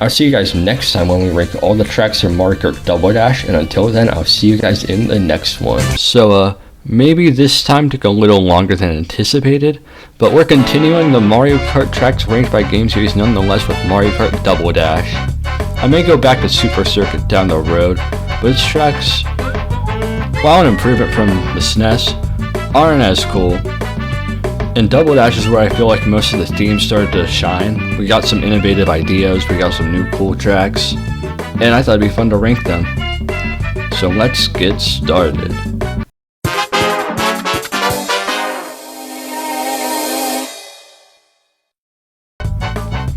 I'll see you guys next time when we rank all the tracks in Mario Kart Double Dash, and until then, I'll see you guys in the next one. So, maybe this time took a little longer than anticipated, but we're continuing the Mario Kart tracks ranked by game series nonetheless with Mario Kart Double Dash. I may go back to Super Circuit down the road, but its tracks, while an improvement from the SNES, aren't as cool. And Double Dash is where I feel like most of the themes started to shine. We got some innovative ideas, we got some new cool tracks, and I thought it'd be fun to rank them. So let's get started.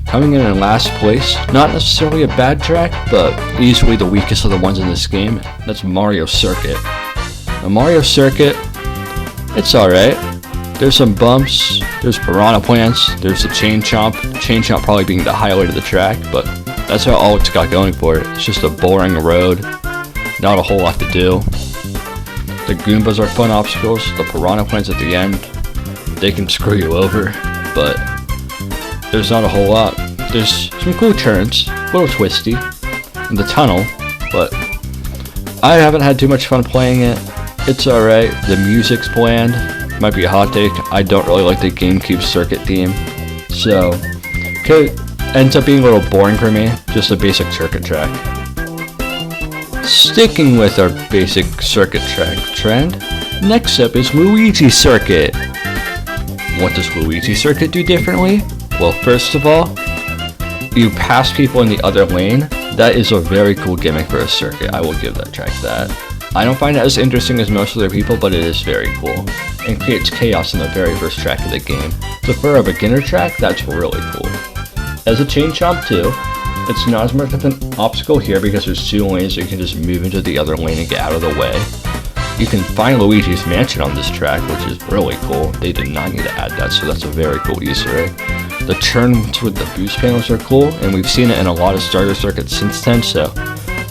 Coming in last place, not necessarily a bad track, but easily the weakest of the ones in this game, that's Mario Circuit. The Mario Circuit, it's alright. There's some bumps, there's piranha plants, there's the chain chomp probably being the highlight of the track, but that's all it's got going for it. It's just a boring road, not a whole lot to do. The Goombas are fun obstacles, the piranha plants at the end, they can screw you over, but there's not a whole lot. There's some cool turns, a little twisty, in the tunnel, but I haven't had too much fun playing it. It's alright, the music's bland. Might be a hot take, I don't really like the GameCube circuit theme, so it ends up being a little boring for me, just a basic circuit track. Sticking with our basic circuit track trend, next up is Luigi Circuit. What does Luigi Circuit do differently? Well, first of all, you pass people in the other lane. That is a very cool gimmick for a circuit, I will give that track that. I don't find it as interesting as most other people, but it is very cool, and creates chaos in the very first track of the game. So for a beginner track, that's really cool. As a chain chomp too, it's not as much of an obstacle here because there's two lanes, so you can just move into the other lane and get out of the way. You can find Luigi's Mansion on this track, which is really cool. They did not need to add that, so that's a very cool Easter egg. The turns with the boost panels are cool, and we've seen it in a lot of starter circuits since then, so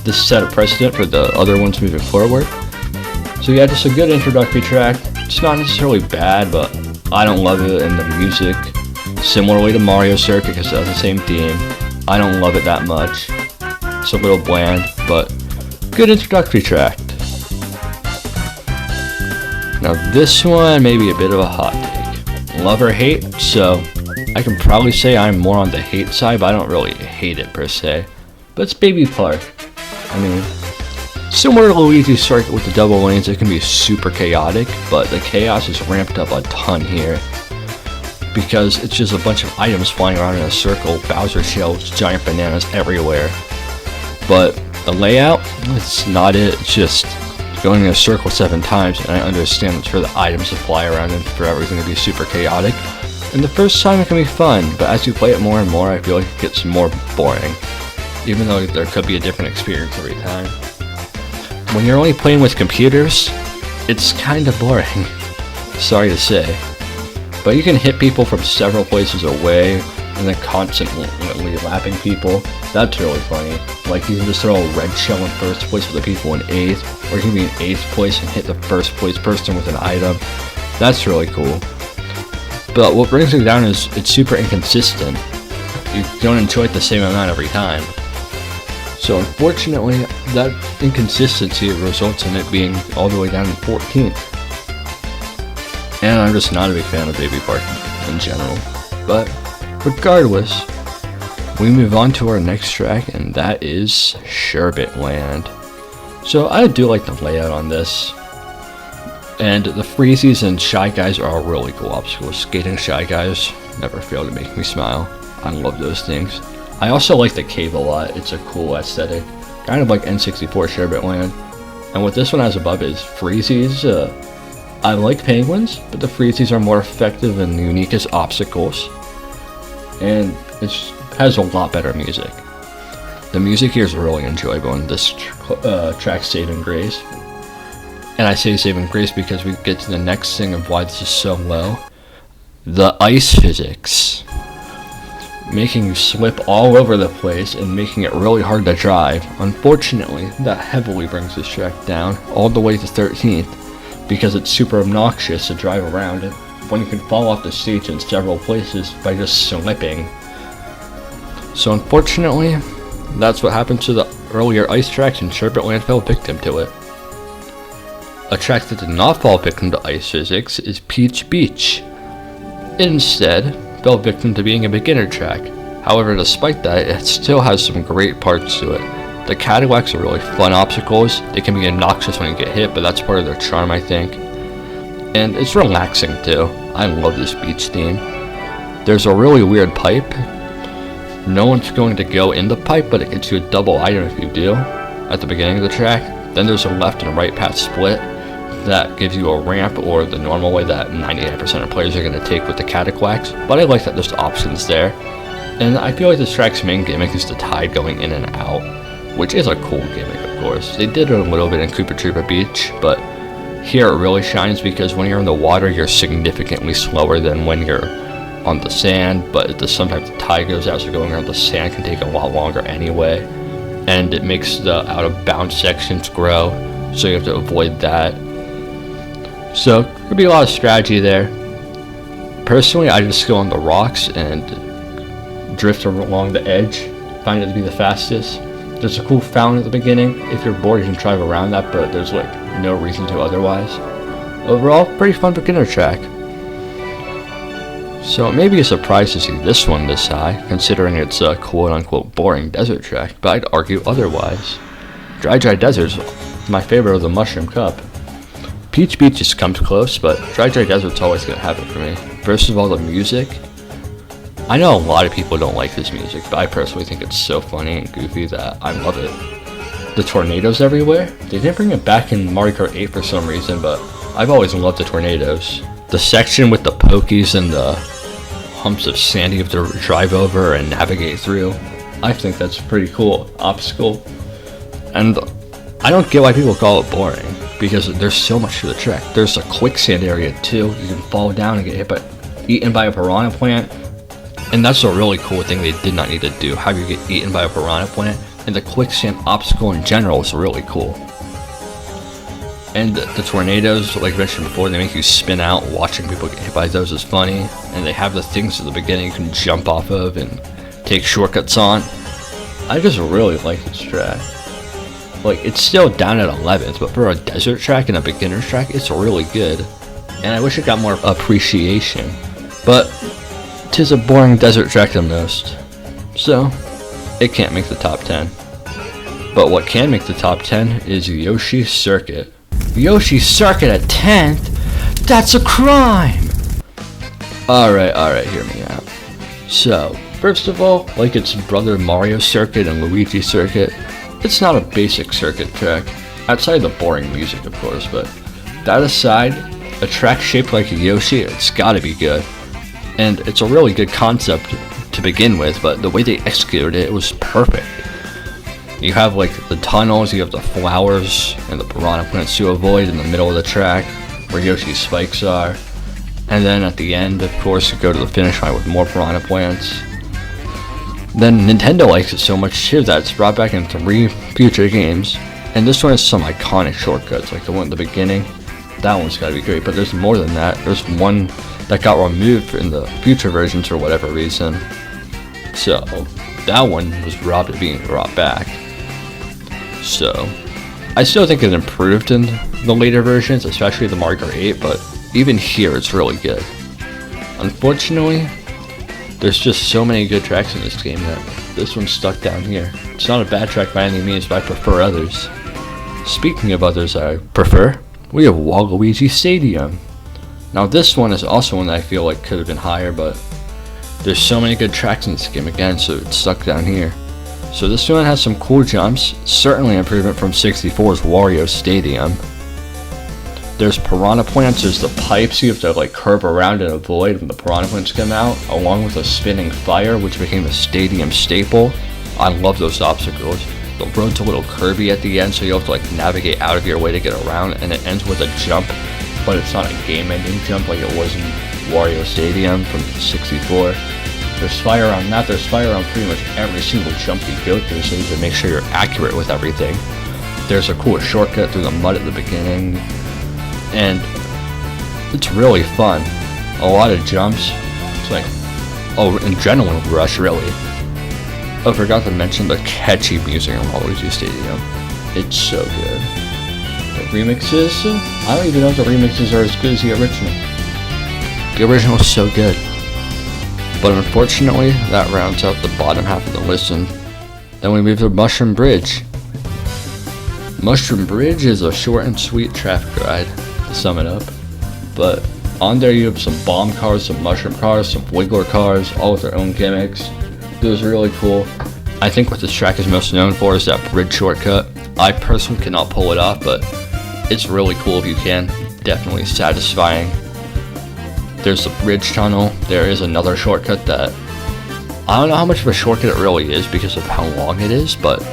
this set a precedent for the other ones moving forward. So yeah, just a good introductory track. It's not necessarily bad, but I don't love it, and the music, similarly to Mario Circuit because it has the same theme, I don't love it that much. It's a little bland, but good introductory track. Now this one may be a bit of a hot take. Love or hate, so I can probably say I'm more on the hate side, but I don't really hate it per se. But it's Baby Park. I mean, similar to Luigi's Circuit with the double lanes, it can be super chaotic, but the chaos is ramped up a ton here. Because it's just a bunch of items flying around in a circle, Bowser shells, giant bananas everywhere. But the layout, it's not it, it's just going in a circle 7 times, and I understand it's for the items to fly around and for everything to be super chaotic. And the first time it can be fun, but as you play it more and more, I feel like it gets more boring. Even though there could be a different experience every time. When you're only playing with computers, it's kinda boring. Sorry to say. But you can hit people from several places away, and then constantly lapping people. That's really funny. Like you can just throw a red shell in first place with the people in 8th, or you can be in 8th place and hit the first place person with an item. That's really cool. But what brings it down is it's super inconsistent. You don't enjoy it the same amount every time. So unfortunately, that inconsistency results in it being all the way down in 14th. And I'm just not a big fan of Baby Park in general. But regardless, we move on to our next track, and that is Sherbet Land. So I do like the layout on this. And the Freezies and Shy Guys are really cool obstacles. Skating Shy Guys never fail to make me smile. I love those things. I also like the cave a lot, it's a cool aesthetic, kind of like N64 Sherbet Land. And what this one has above is Freezies. I like penguins, but the Freezies are more effective and unique as obstacles. And it has a lot better music. The music here is really enjoyable in this track's saving grace. And I say saving grace because we get to the next thing of why this is so low. The ice physics. Making you slip all over the place and making it really hard to drive. Unfortunately, that heavily brings this track down all the way to 13th because it's super obnoxious to drive around it when you can fall off the stage in several places by just slipping. So unfortunately, That's what happened to the earlier ice tracks, and Sherbetland fell victim to it. A track that did not fall victim to ice physics is Peach Beach. It instead fell victim to being a beginner track. However, despite that, it still has some great parts to it. The Cadillacs are really fun obstacles. They can be obnoxious when you get hit, but that's part of their charm, I think. And it's relaxing too. I love this beach theme. There's a really weird pipe. No one's going to go in the pipe, but it gets you a double item if you do at the beginning of the track. Then there's a left and right path split that gives you a ramp, or the normal way that 99% of players are going to take with the Cadillacs. But I like that there's options there. And I feel like this track's main gimmick is the tide going in and out, which is a cool gimmick, of course. They did it a little bit in Koopa Troopa Beach, but here it really shines because when you're in the water, you're significantly slower than when you're on the sand, but sometimes the tide goes out, so going around the sand can take a lot longer anyway. And it makes the out-of-bounds sections grow, so you have to avoid that. So, there'll be a lot of strategy there. Personally, I just go on the rocks and drift along the edge, find it to be the fastest. There's a cool fountain at the beginning. If you're bored, you can drive around that, but there's like no reason to otherwise. Overall, pretty fun beginner track. So it may be a surprise to see this one this high, considering it's a quote-unquote boring desert track, but I'd argue otherwise. Dry Desert's my favorite of the Mushroom Cup. Peach Beach just comes close, but Dry Desert's always going to have it for me. First of all, the music. I know a lot of people don't like this music, but I personally think it's so funny and goofy that I love it. The tornadoes everywhere. They didn't bring it back in Mario Kart 8 for some reason, but I've always loved the tornadoes. The section with the pokies and the humps of sand you have to drive over and navigate through, I think that's a pretty cool obstacle. And I don't get why people call it boring, because there's so much to the track. There's a quicksand area too. You can fall down and get eaten by a piranha plant. And that's a really cool thing they did not need to do, have you get eaten by a piranha plant. And the quicksand obstacle in general is really cool. And the tornadoes, like I mentioned before, they make you spin out. Watching people get hit by those is funny. And they have the things at the beginning you can jump off of and take shortcuts on. I just really like this track. Like, it's still down at 11th, but for a desert track and a beginner's track, it's really good. And I wish it got more appreciation. But 'tis a boring desert track the most, so it can't make the top 10. But what can make the top 10 is Yoshi Circuit. Yoshi Circuit at 10th? That's a crime! Alright, hear me out. So, first of all, like its brother Mario Circuit and Luigi Circuit, it's not a basic circuit track, outside the boring music of course, but that aside, a track shaped like a Yoshi, it's gotta be good. And it's a really good concept to begin with, but the way they executed it was perfect. You have like the tunnels, you have the flowers and the piranha plants to avoid in the middle of the track, where Yoshi's spikes are. And then at the end, of course, you go to the finish line with more piranha plants. Then Nintendo likes it so much too that it's brought back in 3 future games. And this one has some iconic shortcuts, like the one at the beginning. That one's gotta be great, but there's more than that. There's one that got removed in the future versions for whatever reason. So, that one was robbed of being brought back. So, I still think it improved in the later versions, especially the Mario Kart 8, but even here it's really good. Unfortunately, there's just so many good tracks in this game that this one's stuck down here. It's not a bad track by any means, but I prefer others. Speaking of others I prefer, we have Waluigi Stadium. Now this one is also one that I feel like could have been higher, but there's so many good tracks in this game again, so it's stuck down here. So this one has some cool jumps, certainly improvement from 64's Wario Stadium. There's piranha plants, there's the pipes you have to like curve around and avoid when the piranha plants come out, along with a spinning fire, which became a stadium staple. I love those obstacles. The road's a little curvy at the end, so you have to like navigate out of your way to get around, and it ends with a jump, but it's not a game-ending jump like it was in Wario Stadium from 64. There's fire on that, there's fire on pretty much every single jump you go through, so you have to make sure you're accurate with everything. There's a cool shortcut through the mud at the beginning, and it's really fun. A lot of jumps. It's like, adrenaline rush really. I forgot to mention the catchy music in Waluigi Stadium. It's so good. The remixes, I don't even know if the remixes are as good as the original. The original is so good. But unfortunately, that rounds out the bottom half of the list, and then we move to Mushroom Bridge. Mushroom Bridge is a short and sweet traffic ride, to sum it up. But on there you have some bomb cars, some mushroom cars, some wiggler cars, all with their own gimmicks. It was really cool. I think what this track is most known for is that bridge shortcut. I personally cannot pull it off, but it's really cool if you can. Definitely satisfying. There's the bridge tunnel. There is another shortcut that I don't know how much of a shortcut it really is because of how long it is, but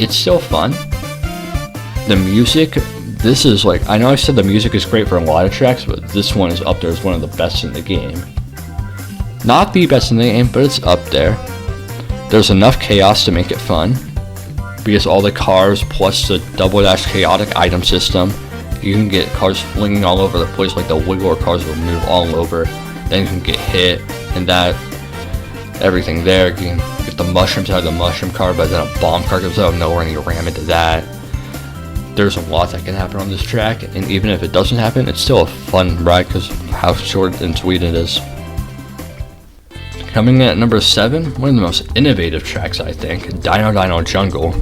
it's still fun. The music, this is like, I know I said the music is great for a lot of tracks, but this one is up there as one of the best in the game. Not the best in the game, but it's up there. There's enough chaos to make it fun, because all the cars plus the Double Dash chaotic item system, you can get cars flinging all over the place, like the wiggler cars will move all over, then you can get hit, and that, everything there. You can get the mushrooms out of the mushroom car, but then a bomb car comes out of nowhere and you ram into that. There's a lot that can happen on this track, and even if it doesn't happen, it's still a fun ride because of how short and sweet it is. Coming in at number 7, one of the most innovative tracks I think, Dino Dino Jungle.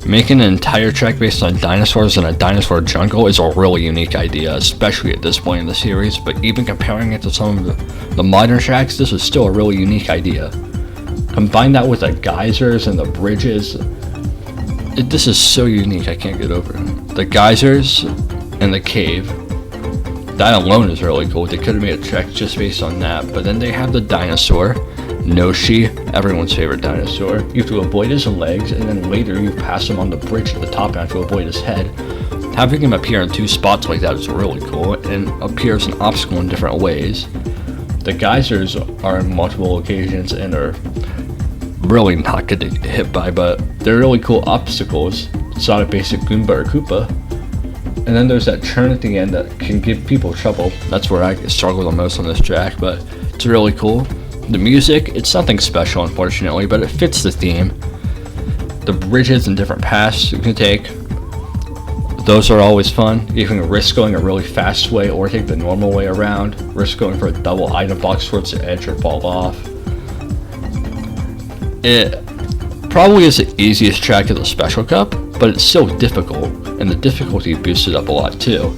Making an entire track based on dinosaurs in a dinosaur jungle is a really unique idea, especially at this point in the series, but even comparing it to some of the modern tracks, this is still a really unique idea. Combine that with the geysers and the bridges, this is so unique, I can't get over it. The geysers and the cave, that alone is really cool. They could have made a track just based on that, but then they have the dinosaur, Noshi, everyone's favorite dinosaur. You have to avoid his legs, and then later you pass him on the bridge at the top and have to avoid his head. Having him appear in 2 spots like that is really cool, and appear as an obstacle in different ways. The geysers are in multiple occasions and are really not good to get hit by, but they're really cool obstacles. It's not a basic Goomba or Koopa. And then there's that turn at the end that can give people trouble. That's where I struggle the most on this track, but it's really cool. The music, it's nothing special unfortunately, but it fits the theme. The bridges and different paths you can take, those are always fun. You can risk going a really fast way or take the normal way around. Risk going for a double item box towards the edge or fall off. It probably is the easiest track of the Special Cup, but it's still difficult, and the difficulty boosts it up a lot too.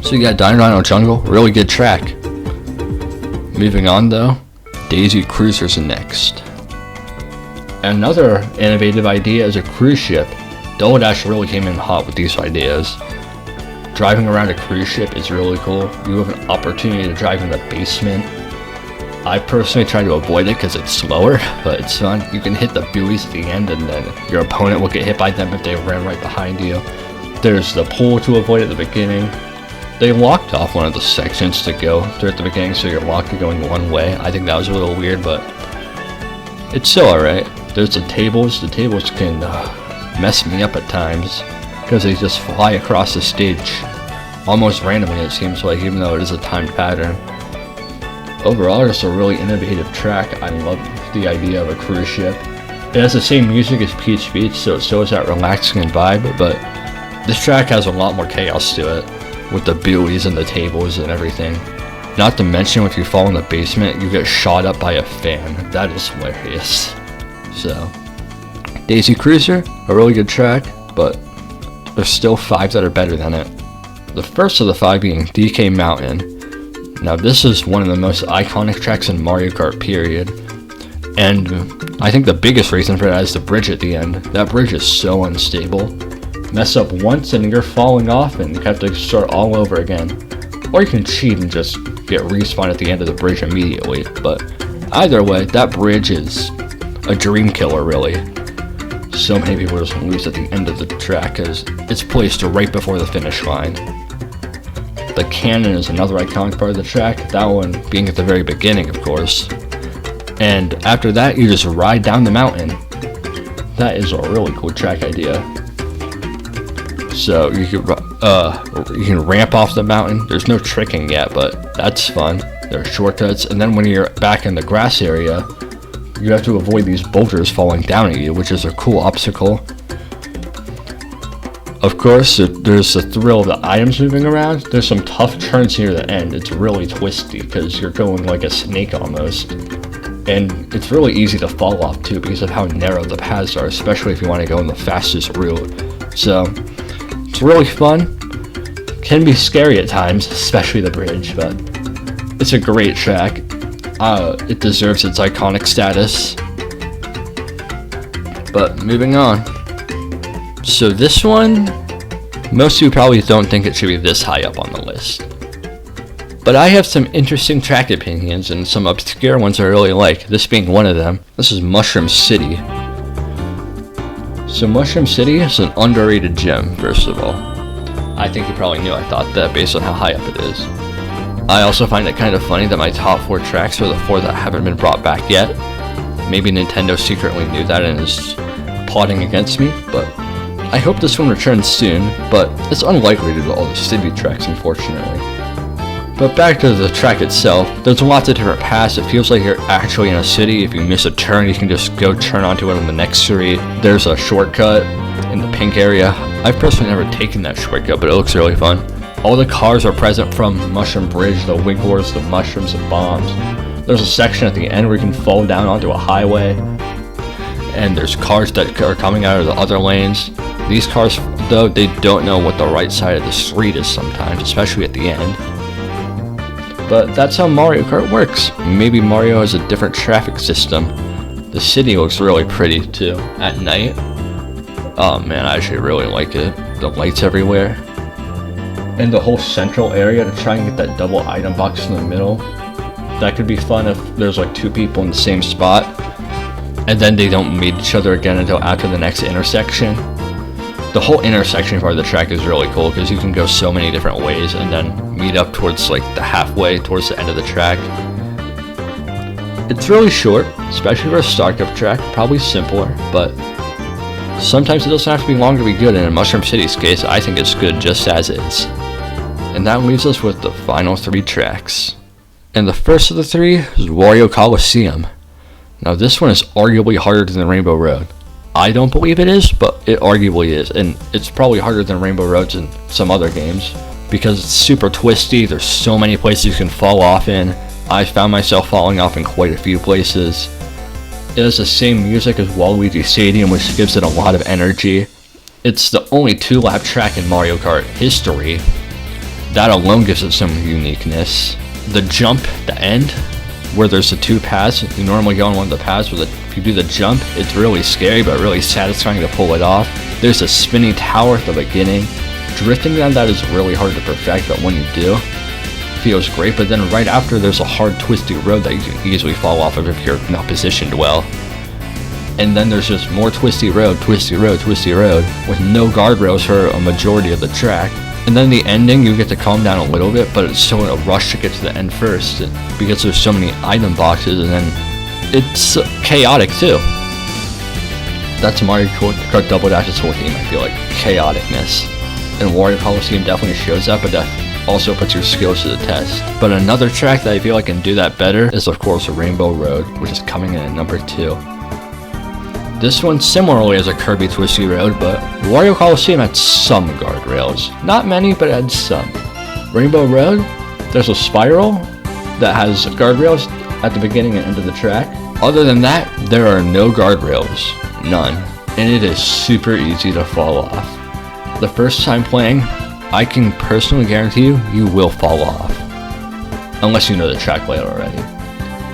So you got Dino Dino Jungle, really good track. Moving on though, Daisy Cruisers next. Another innovative idea is a cruise ship. Double Dash really came in hot with these ideas. Driving around a cruise ship is really cool. You have an opportunity to drive in the basement. I personally try to avoid it because it's slower, but it's fun. You can hit the buoys at the end and then your opponent will get hit by them if they ran right behind you. There's the pool to avoid at the beginning. They locked off one of the sections to go through at the beginning, so you're locked to going one way. I think that was a little weird, but it's still alright. There's the tables. The tables can mess me up at times because they just fly across the stage almost randomly, it seems like, even though it is a timed pattern. Overall, it's a really innovative track. I love the idea of a cruise ship. It has the same music as Peach Beach, so it still has that relaxing vibe, but this track has a lot more chaos to it, with the buoys and the tables and everything. Not to mention, if you fall in the basement, you get shot up by a fan. That is hilarious. So, Daisy Cruiser, a really good track, but there's still 5 that are better than it. The first of the 5 being DK Mountain. Now this is one of the most iconic tracks in Mario Kart period, and I think the biggest reason for that is the bridge at the end. That bridge is so unstable. Mess up once and you're falling off and you have to start all over again. Or you can cheat and just get respawned at the end of the bridge immediately, but either way, that bridge is a dream killer really. So many people just lose at the end of the track because it's placed right before the finish line. The cannon is another iconic part of the track, that one being at the very beginning, of course. And after that, you just ride down the mountain. That is a really cool track idea. So you can ramp off the mountain. There's no tricking yet, but that's fun. There are shortcuts, and then when you're back in the grass area, you have to avoid these boulders falling down at you, which is a cool obstacle. Of course, there's the thrill of the items moving around. There's some tough turns near the end. It's really twisty because you're going like a snake almost. And it's really easy to fall off too because of how narrow the paths are, especially if you want to go in the fastest route. So, it's really fun. Can be scary at times, especially the bridge, but it's a great track. It deserves its iconic status. But moving on. So this one, most of you probably don't think it should be this high up on the list. But I have some interesting track opinions and some obscure ones I really like, this being one of them. This is Mushroom City. So Mushroom City is an underrated gem, first of all. I think you probably knew I thought that based on how high up it is. I also find it kind of funny that my top 4 tracks are the 4 that haven't been brought back yet. Maybe Nintendo secretly knew that and is plotting against me, but I hope this one returns soon, but it's unlikely due to all the city tracks, unfortunately. But back to the track itself, there's lots of different paths. It feels like you're actually in a city. If you miss a turn, you can just go turn onto it on the next street. There's a shortcut in the pink area. I've personally never taken that shortcut, but it looks really fun. All the cars are present from Mushroom Bridge, the wigglers, the mushrooms, the bombs. There's a section at the end where you can fall down onto a highway. And there's cars that are coming out of the other lanes. These cars, though, they don't know what the right side of the street is sometimes, especially at the end. But that's how Mario Kart works. Maybe Mario has a different traffic system. The city looks really pretty, too, at night. Oh man, I actually really like it. The lights everywhere. And the whole central area to try and get that double item box in the middle. That could be fun if there's like 2 people in the same spot. And then they don't meet each other again until after the next intersection. The whole intersection part of the track is really cool because you can go so many different ways and then meet up towards like the halfway, towards the end of the track. It's really short, especially for a startup track, probably simpler, but sometimes it doesn't have to be long to be good, and in Mushroom City's case, I think it's good just as is. And that leaves us with the final 3 tracks. And the first of the 3 is Wario Coliseum. Now this one is arguably harder than Rainbow Road. I don't believe it is, but it arguably is, and it's probably harder than Rainbow Roads in some other games, because it's super twisty, there's so many places you can fall off in. I found myself falling off in quite a few places. It has the same music as Waluigi Stadium, which gives it a lot of energy. It's the only 2-lap track in Mario Kart history. That alone gives it some uniqueness. The jump, the end, where there's the 2 paths, you normally go on one of the paths, but if you do the jump, it's really scary but really satisfying to pull it off. There's a spinning tower at the beginning. Drifting down that is really hard to perfect, but when you do, it feels great. But then right after, there's a hard twisty road that you can easily fall off of if you're not positioned well. And then there's just more twisty road, with no guardrails for a majority of the track. And then the ending, you get to calm down a little bit, but it's still in a rush to get to the end first, because there's so many item boxes, and then it's chaotic too. That's Mario Kart Double Dash's whole theme, I feel like, chaoticness. And Wario Coliseum definitely shows that, but that also puts your skills to the test. But another track that I feel like can do that better is of course Rainbow Road, which is coming in at number 2. This one similarly has a curvy twisty road, but Wario Coliseum had some guardrails. Not many, but it had some. Rainbow Road, there's a spiral that has guardrails at the beginning and end of the track. Other than that, there are no guardrails. None. And it is super easy to fall off. The first time playing, I can personally guarantee you, you will fall off. Unless you know the track layout already.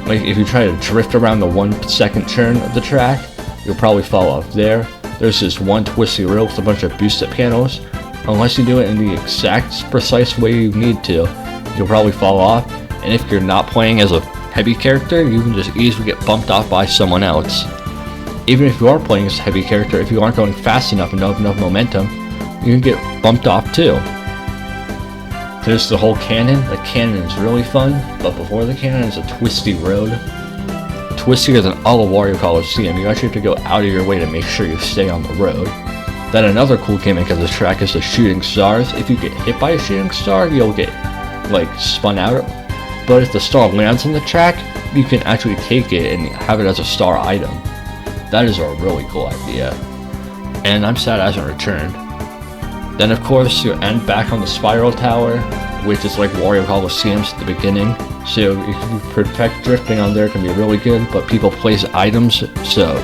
Like if you try to drift around the 1 second turn of the track, you'll probably fall off there. There's this one twisty road with a bunch of boost up panels. Unless you do it in the exact precise way you need to, you'll probably fall off. And if you're not playing as a heavy character, you can just easily get bumped off by someone else. Even if you are playing as a heavy character, if you aren't going fast enough and don't have enough momentum, you can get bumped off too. There's the whole cannon. The cannon is really fun, but before the cannon is a twisty road. Twistier than all of Wario Coliseum. You actually have to go out of your way to make sure you stay on the road. Then another cool gimmick of this track is the shooting stars. If you get hit by a shooting star, you'll get like spun out. But if the star lands on the track, you can actually take it and have it as a star item. That is a really cool idea. And I'm sad it hasn't returned. Then of course you end back on the spiral tower, which is like Wario Coliseums at the beginning. So if you perfect drifting on there, it can be really good, but people place items, so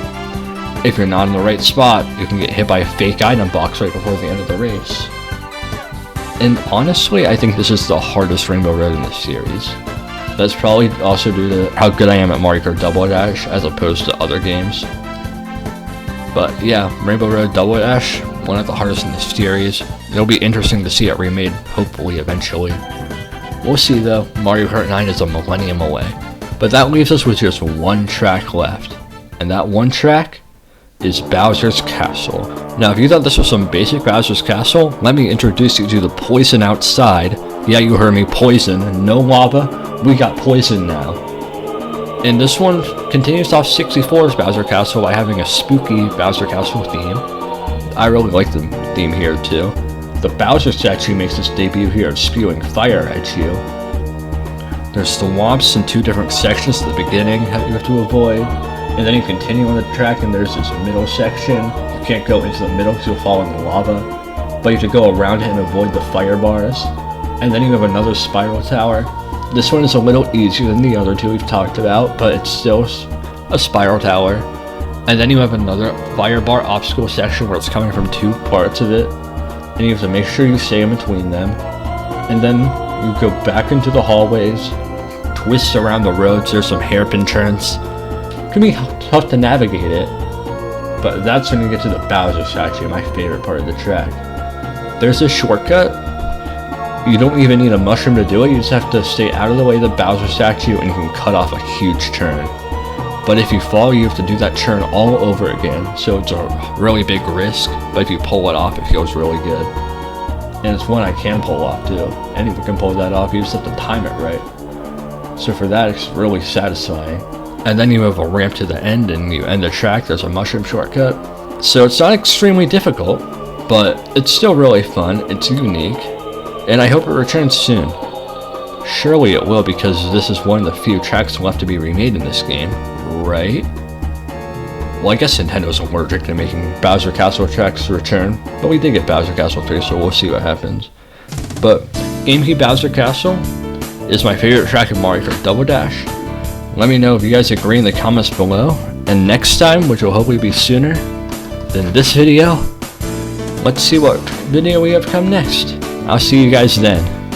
if you're not in the right spot, you can get hit by a fake item box right before the end of the race. And honestly, I think this is the hardest Rainbow Road in the series. That's probably also due to how good I am at Mario Kart Double Dash as opposed to other games. But yeah, Rainbow Road Double Dash, one of the hardest in the series. It'll be interesting to see it remade, hopefully, eventually. We'll see though, Mario Kart 9 is a millennium away. But that leaves us with just one track left. And that one track is Bowser's Castle. Now if you thought this was some basic Bowser's Castle, let me introduce you to the poison outside. Yeah, you heard me, poison. No lava, we got poison now. And this one continues off 64's Bowser Castle by having a spooky Bowser Castle theme. I really like the theme here too. The Bowser statue makes its debut here, spewing fire at you. There's swamps in two different sections at the beginning that you have to avoid. And then you continue on the track and there's this middle section. You can't go into the middle because you'll fall in the lava. But you have to go around it and avoid the fire bars. And then you have another spiral tower. This one is a little easier than the other two we've talked about, but it's still a spiral tower. And then you have another fire bar obstacle section where it's coming from two parts of it. And you have to make sure you stay in between them. And then you go back into the hallways, twist around the roads, there's some hairpin turns. It can be tough to navigate it, but that's when you get to the Bowser statue, my favorite part of the track. There's a shortcut. You don't even need a mushroom to do it, you just have to stay out of the way of the Bowser statue and you can cut off a huge turn. But if you fall, you have to do that turn all over again, so it's a really big risk, but if you pull it off, it feels really good. And it's one I can pull off too. Anyone can pull that off, you just have to time it right. So for that, it's really satisfying. And then you have a ramp to the end and you end the track, there's a mushroom shortcut. So it's not extremely difficult, but it's still really fun, it's unique, and I hope it returns soon. Surely it will, because this is one of the few tracks left to be remade in this game, right? Well, I guess Nintendo's allergic to making Bowser Castle tracks return, but we did get Bowser Castle 3, so we'll see what happens. But GameCube Bowser Castle is my favorite track in Mario Kart Double Dash. Let me know if you guys agree in the comments below, and next time, which will hopefully be sooner than this video, let's see what video we have come next. I'll see you guys then.